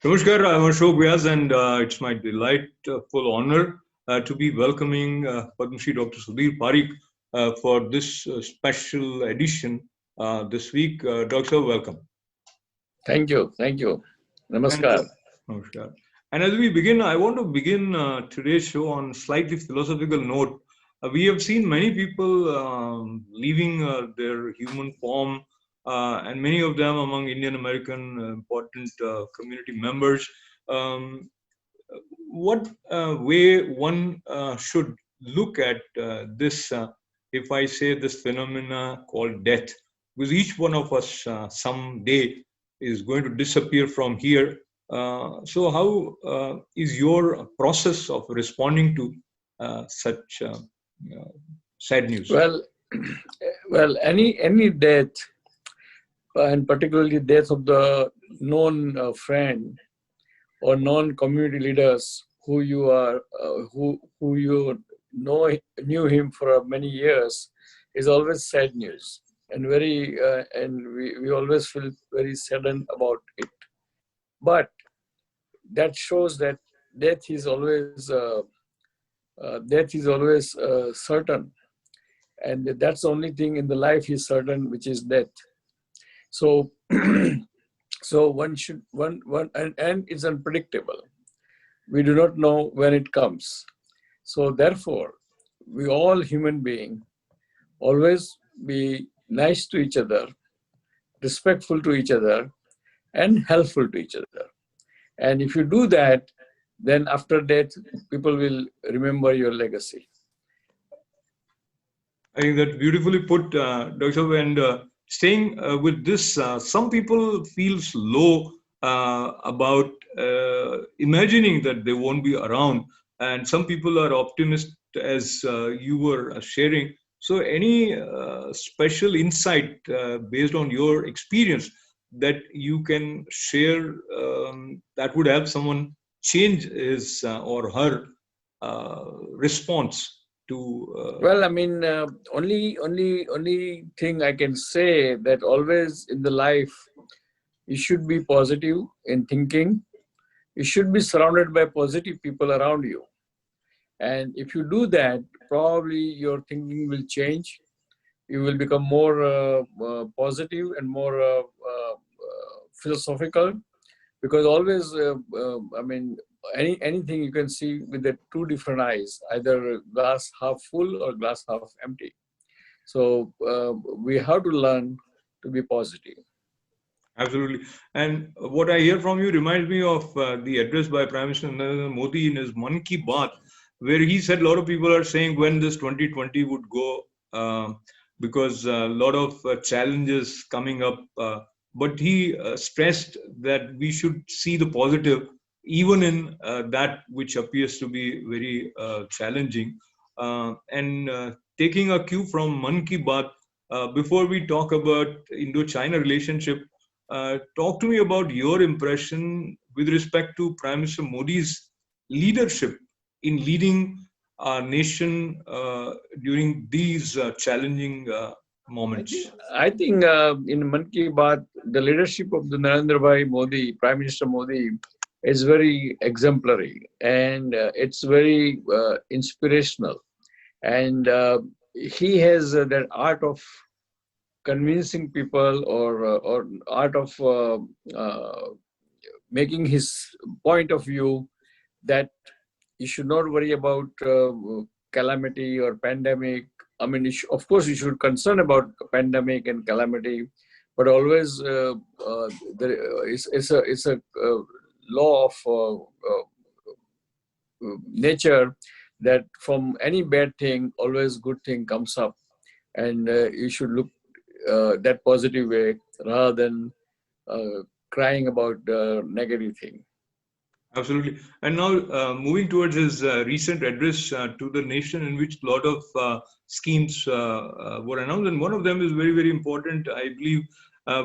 Namaskar, I'm Ashok Vyas, and it's my delightful honor to be welcoming Padma Shri Dr. Sudhir Parikh for this special edition this week. Doctor, welcome. Thank you. Thank you. And Namaskar. Namaskar. And as we begin, I want to begin today's show on slightly philosophical note. We have seen many people leaving their human form, and many of them among Indian American important community members. Um, what way one should look at this, if I say this phenomena called death, because each one of us someday is going to disappear from here. So, how is your process of responding to such sad news? Well, well, any death, and particularly death of the known friend or known community leaders who you are, who you knew him for many years, is always sad news, and we always feel very saddened about it. But that shows that death is always certain, and that's the only thing in the life is certain, which is death. So so and it's unpredictable. We do not know when it comes. So therefore, we all human beings always be nice to each other, respectful to each other, and helpful to each other. And if you do that, then after death, people will remember your legacy. I think that's beautifully put, Dr. And staying with this, some people feels low about imagining that they won't be around, and some people are optimistic, as you were sharing. So, any special insight based on your experience that you can share that would help someone change his or her response to Well, I mean, only thing I can say that always in the life, you should be positive in thinking. You should be surrounded by positive people around you. And if you do that, probably your thinking will change. You will become more positive and more philosophical, because always, I mean, anything you can see with the two different eyes, either glass half full or glass half empty. So we have to learn to be positive. Absolutely. And what I hear from you reminds me of the address by Prime Minister Narendra Modi in his Man Ki Baat, where he said a lot of people are saying when this 2020 would go, because a lot of challenges coming up. But he stressed that we should see the positive even in that which appears to be very challenging. And taking a cue from Man Ki Baat, before we talk about Indo-China relationship, talk to me about your impression with respect to Prime Minister Modi's leadership in leading our nation during these challenging moments. I think in Man Ki Baat, the leadership of the Narendra Bhai Modi, Prime Minister Modi, is very exemplary, and it's very inspirational. And he has that art of convincing people, or art of making his point of view that you should not worry about calamity or pandemic. I mean, of course, you should concern about pandemic and calamity, but always it's a law of nature that from any bad thing, always good thing comes up, and you should look that positive way rather than crying about the negative thing. Absolutely. And now moving towards his recent address to the nation, in which a lot of schemes were announced, and one of them is very, very important, I believe,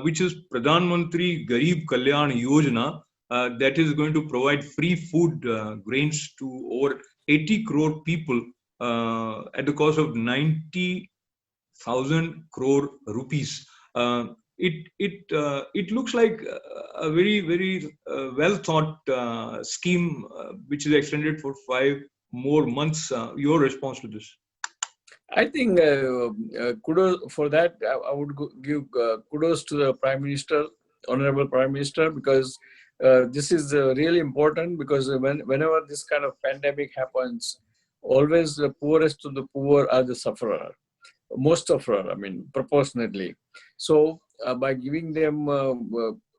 which is Pradhan Mantri Garib Kalyan Yojana, that is going to provide free food grains to over 80 crore people at the cost of 90,000 crore rupees. it looks like a very very well thought scheme which is extended for 5 more months. Your response to this? I think kudos for that. I would give kudos to the Prime Minister, Honorable Prime Minister, because this is really important. Because whenever this kind of pandemic happens, always the poorest of the poor are the sufferer, most sufferer. I mean, proportionately. So by giving them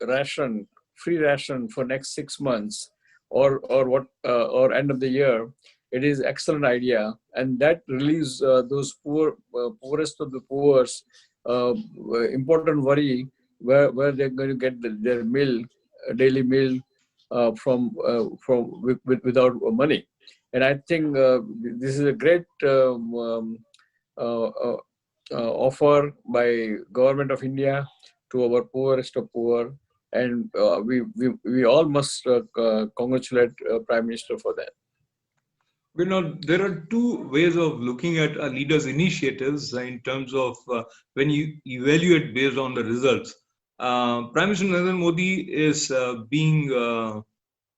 ration, free ration for next 6 months, or end of the year, it is excellent idea, and that relieves those poorest of the poor's important worry, where they're going to get their meal, daily meal, without money. And I think this is a great uh, uh, offer by government of India to our poorest of poor, and we all must congratulate Prime Minister for that. There are two ways of looking at a leader's initiatives in terms of when you evaluate based on the results. Prime Minister Narendra Modi is being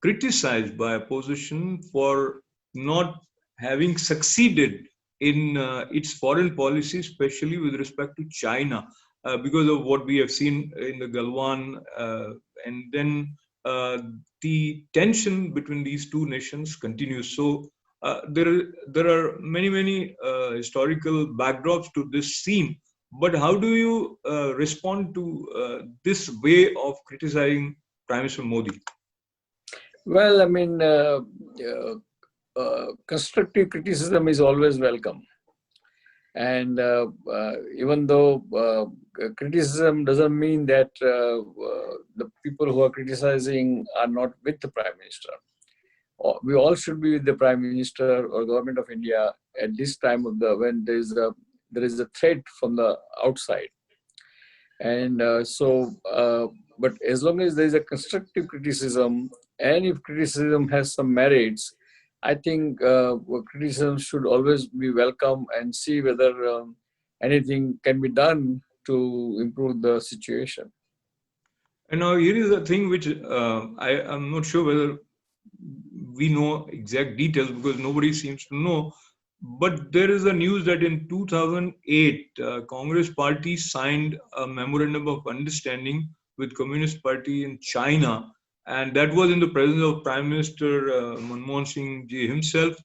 criticized by opposition for not having succeeded in its foreign policy, especially with respect to China, because of what we have seen in the Galwan, and then the tension between these two nations continues. So there are many historical backdrops to this scene. But how do you respond to this way of criticizing Prime Minister Modi? Well, I mean, constructive criticism is always welcome. And even though criticism doesn't mean that the people who are criticizing are not with the Prime Minister. We all should be with the Prime Minister or Government of India at this time of when there is a threat from the outside. And but as long as there is a constructive criticism, and if criticism has some merits, I think criticism should always be welcome, and see whether anything can be done to improve the situation. And now here is the thing which I am not sure whether we know exact details, because nobody seems to know. But there is a news that in 2008, Congress party signed a memorandum of understanding with Communist Party in China, and that was in the presence of Prime Minister Manmohan Singh ji himself.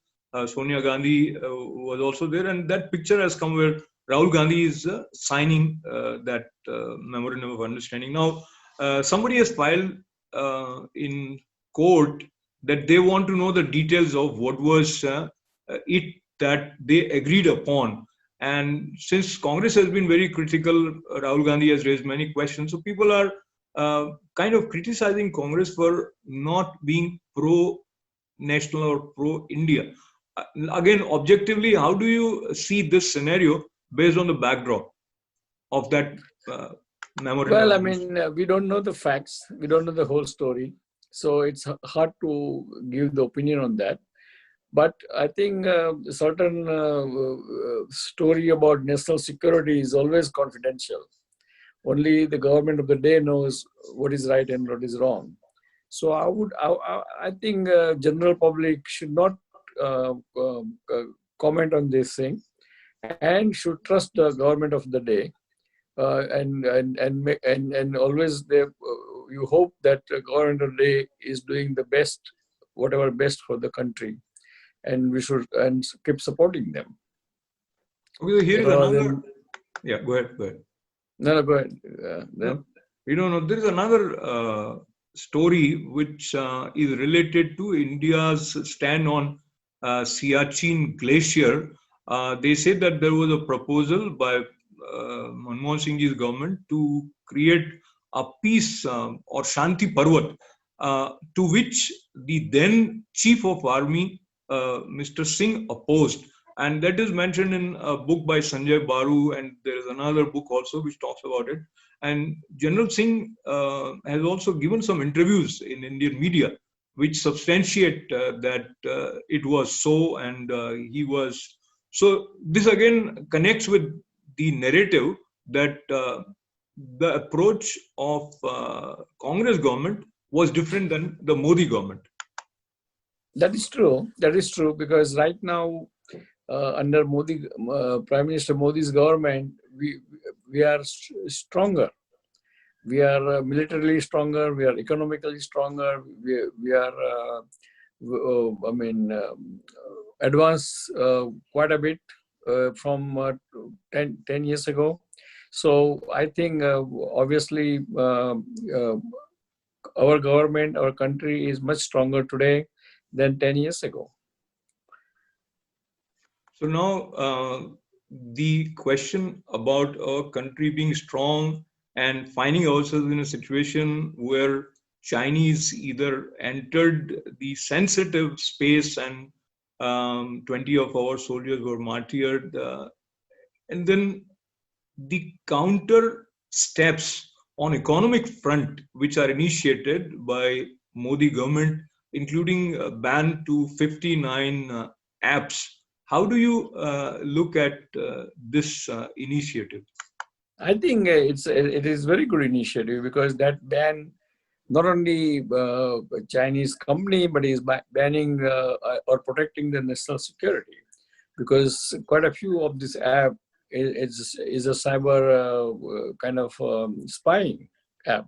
Sonia Gandhi was also there, and that picture has come where Rahul Gandhi is signing that memorandum of understanding. Now, somebody has filed in court that they want to know the details of what was it that they agreed upon. And since Congress has been very critical, Rahul Gandhi has raised many questions. So people are kind of criticizing Congress for not being pro-national or pro-India. Again, objectively, how do you see this scenario based on the backdrop of that memorandum? Well, I mean, we don't know the facts. We don't know the whole story. So it's hard to give the opinion on that. But I think certain story about national security is always confidential. Only the government of the day knows what is right and what is wrong. So I think general public should not comment on this thing, and should trust the government of the day, and always you hope that the government of the day is doing the best, whatever best for the country, and we should keep supporting them. Okay, here is another. Yeah, go ahead. No, go ahead. There is another story which is related to India's stand on Siachen Glacier. They said that there was a proposal by Manmohan Singh's government to create a peace or Shanti Parvat, to which the then Chief of Army, Mr. Singh, opposed. And that is mentioned in a book by Sanjay Baru, and there is another book also which talks about it. And General Singh has also given some interviews in Indian media which substantiate that it was so, and he was. So this again connects with the narrative that the approach of Congress government was different than the Modi government. That is true. That is true, because right now, under Modi, Prime Minister Modi's government, we are stronger. We are militarily stronger. We are economically stronger. We are, advanced quite a bit from 10 years ago. So I think obviously our government, our country is much stronger today than 10 years ago. So now the question about our country being strong and finding ourselves in a situation where Chinese either entered the sensitive space and 20 of our soldiers were martyred, and then the counter steps on economic front which are initiated by Modi government, including a ban to 59 apps. How do you look at this initiative? I think it is very good initiative, because that ban not only Chinese company, but is banning or protecting the national security, because quite a few of this app is a cyber kind of spying app,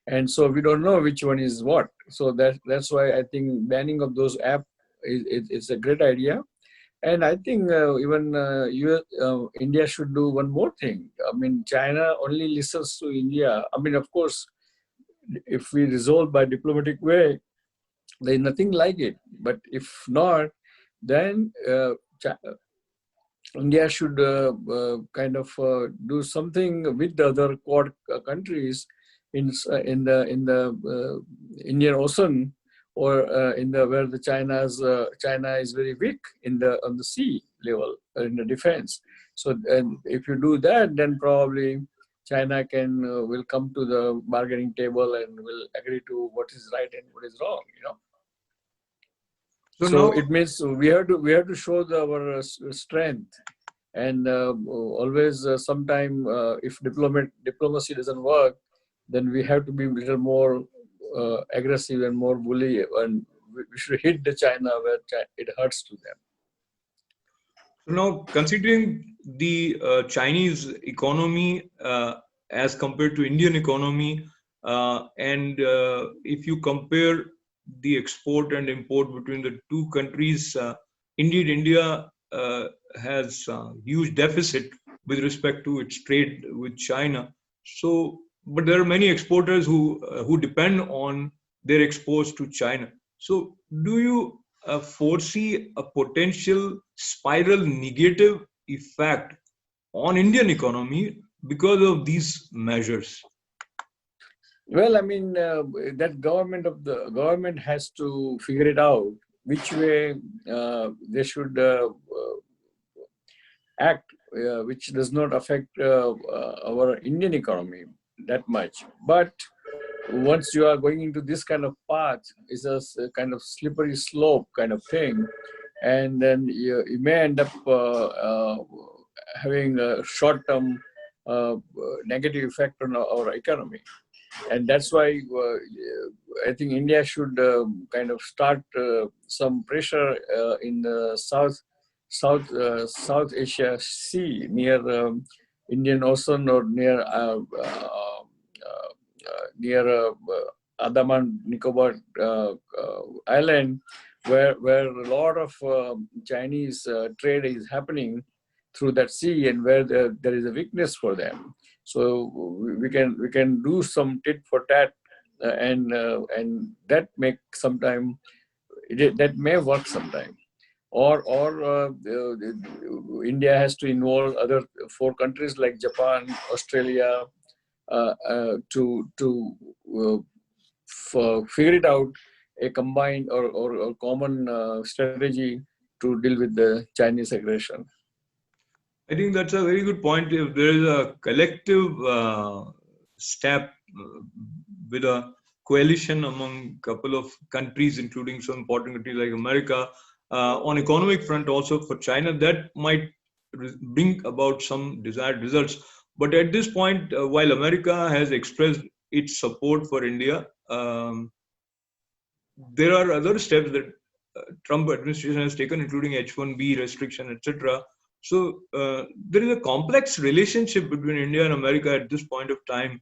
and so we don't know which one is what. So that's why I think banning of those app is a great idea. And I think even India should do one more thing. I mean, China only listens to India. I mean, of course, if we resolve by diplomatic way, there is nothing like it. But if not, then India should kind of do something with the other Quad countries in the Indian Ocean, or in the where the China is very weak on the sea level in the defense. So if you do that, then probably China will come to the bargaining table and will agree to what is right and what is wrong. So So now, it means we have to show our strength, and always sometime if diplomacy doesn't work, then we have to be a little more aggressive and more bully, and we should hit the China where it hurts to them. so now considering the Chinese economy as compared to Indian economy, and if you compare the export and import between the two countries, indeed India has huge deficit with respect to its trade with China. So, but there are many exporters who depend on their exports to China. So, do you foresee a potential spiral negative effect on Indian economy because of these measures? Well, I mean, that government has to figure it out which way they should act, which does not affect our Indian economy that much. But once you are going into this kind of path, it's a kind of slippery slope kind of thing, and then you may end up having a short-term negative effect on our economy. And that's why I think India should kind of start some pressure in the South Asia Sea, near Indian Ocean, or near Andaman Nicobar Island, where a lot of Chinese trade is happening through that sea, and where there is a weakness for them. So we can do some tit for tat, and that may work sometime. Or India has to involve other 4 countries like Japan, Australia, to figure it out, a combined or common strategy to deal with the Chinese aggression. I think that's a very good point. If there is a collective step with a coalition among a couple of countries, including some important countries like America, on economic front also for China, that might bring about some desired results. But at this point, while America has expressed its support for India, there are other steps that Trump administration has taken, including H-1B restriction, etc. So there is a complex relationship between India and America at this point of time,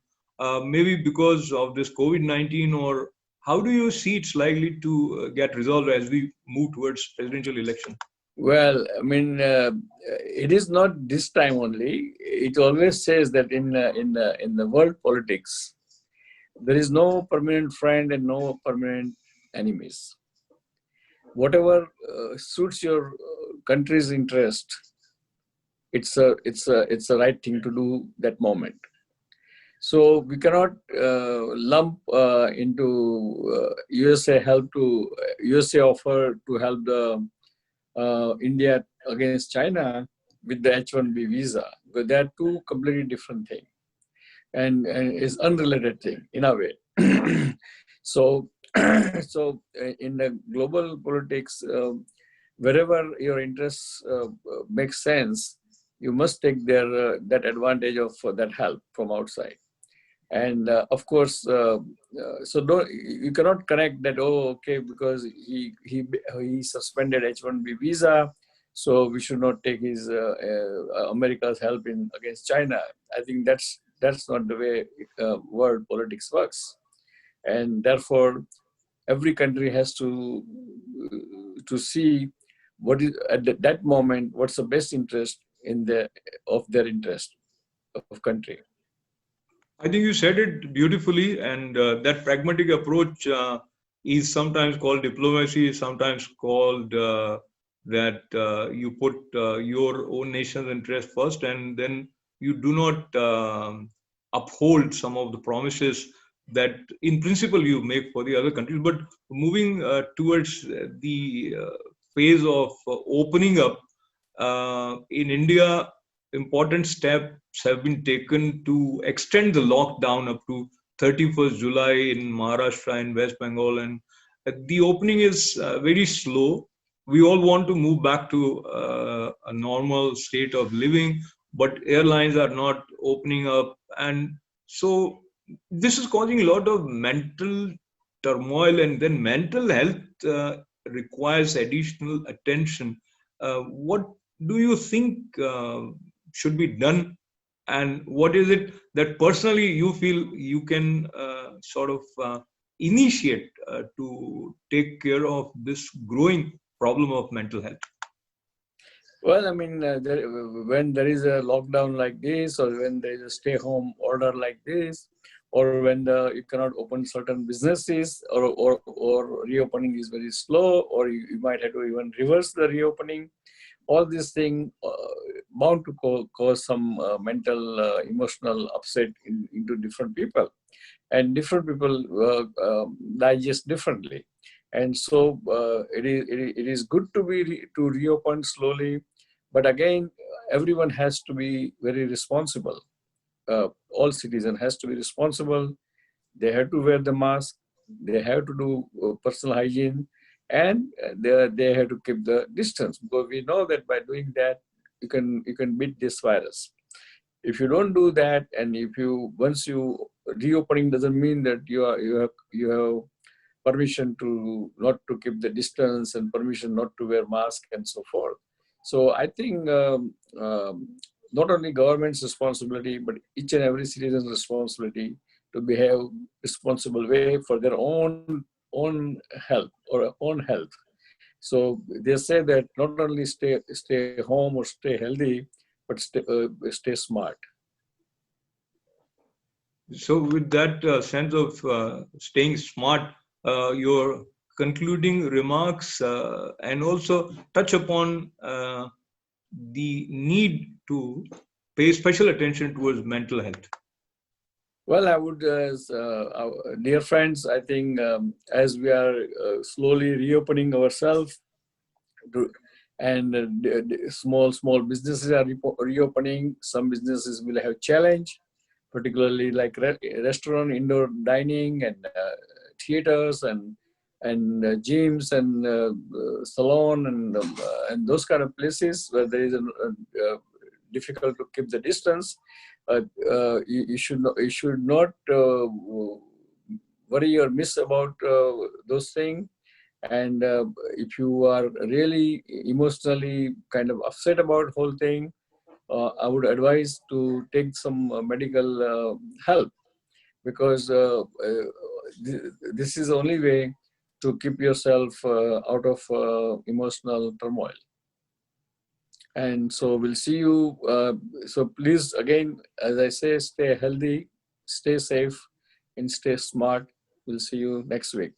maybe because of this COVID-19, or how do you see it's likely to get resolved as we move towards presidential election? Well, I mean, it is not this time only. It always says that in the world politics, there is no permanent friend and no permanent enemies. Whatever suits your country's interest, it's a right thing to do that moment. So we cannot lump into USA help to USA offer to help the India against China with the H-1B visa, because they are two completely different things, and is unrelated thing in a way. So, in the global politics, wherever your interests make sense, you must take that advantage of that help from outside. And of course, so you cannot connect that, oh, okay, because he suspended H-1B visa, so we should not take his America's help in against China. I think that's not the way world politics works, and therefore every country has to see what is at that moment, what's the best interest of their interest of country. I think you said it beautifully, and that pragmatic approach is sometimes called diplomacy, sometimes called that you put your own nation's interest first, and then you do not uphold some of the promises that, in principle, you make for the other countries. But moving towards the phase of opening up in India, important steps have been taken to extend the lockdown up to 31st July in Maharashtra and West Bengal, and the opening is very slow. We all want to move back to a normal state of living, but airlines are not opening up, and so this is causing a lot of mental turmoil, and then mental health requires additional attention. What do you think should be done, and what is it that personally you feel you can sort of initiate to take care of this growing problem of mental health? Well, I mean, when there is a lockdown like this, or when there is a stay-home order like this, or when you cannot open certain businesses, or reopening is very slow, or you might have to even reverse the reopening, all these things bound to cause some mental, emotional upset into different people, and different people digest differently. And so it is good to to reopen slowly, but again, everyone has to be very responsible. All citizens has to be responsible. They have to wear the mask. They have to do personal hygiene, and they have to keep the distance, because we know that by doing that, you can beat this virus. If you don't do that, and if you once you reopening doesn't mean that you have permission to not to keep the distance, and permission not to wear mask, and so forth. So I think not only government's responsibility, but each and every citizen's responsibility to behave responsible way for their own health or own health. So they say that not only stay home or stay healthy, but stay smart. So, with that sense of staying smart, your concluding remarks, and also touch upon the need to pay special attention towards mental health. Well, I would, dear friends, I think as we are slowly reopening ourselves, and small businesses are reopening, some businesses will have challenge, particularly like restaurant, indoor dining, and theaters, and gyms, and salon, and those kind of places where there is difficult to keep the distance. You should not worry or miss about those things. And if you are really emotionally kind of upset about whole thing, I would advise to take some medical help, because this is the only way to keep yourself out of emotional turmoil. And so we'll see you. So please, again, as I say, stay healthy, stay safe, and stay smart. We'll see you next week.